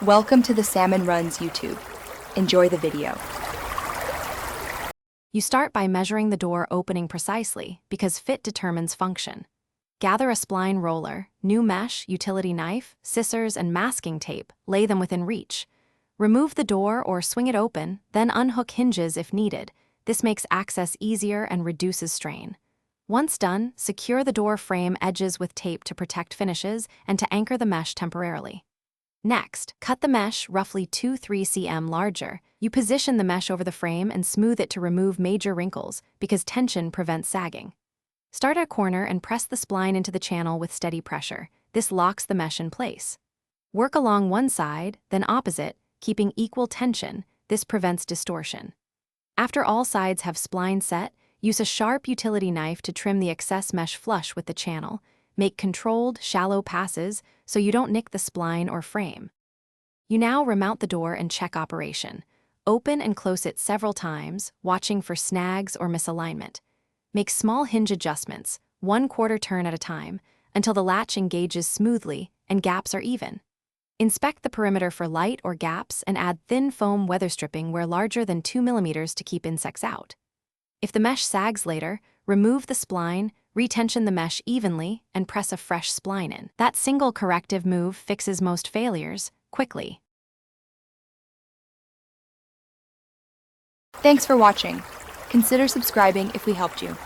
Welcome to the Salmon Runs YouTube. Enjoy the video. You start by measuring the door opening precisely because fit determines function. Gather a spline roller, new mesh, utility knife, scissors, and masking tape, lay them within reach. Remove the door or swing it open, then unhook hinges if needed. This makes access easier and reduces strain. Once done, secure the door frame edges with tape to protect finishes and to anchor the mesh temporarily. Next, cut the mesh roughly 2-3 cm larger. You position the mesh over the frame and smooth it to remove major wrinkles because tension prevents sagging. Start at a corner and press the spline into the channel with steady pressure. This locks the mesh in place. Work along one side, then opposite, keeping equal tension. This prevents distortion. After all sides have spline set, use a sharp utility knife to trim the excess mesh flush with the channel. Make controlled, shallow passes so you don't nick the spline or frame. You now remount the door and check operation. Open and close it several times, watching for snags or misalignment. Make small hinge adjustments, 1/4 turn at a time, until the latch engages smoothly and gaps are even. Inspect the perimeter for light or gaps and add thin foam weather stripping where larger than 2 mm to keep insects out. If the mesh sags later, remove the spline, retension the mesh evenly, and press a fresh spline in. That single corrective move fixes most failures quickly. Thanks for watching. Consider subscribing if we helped you.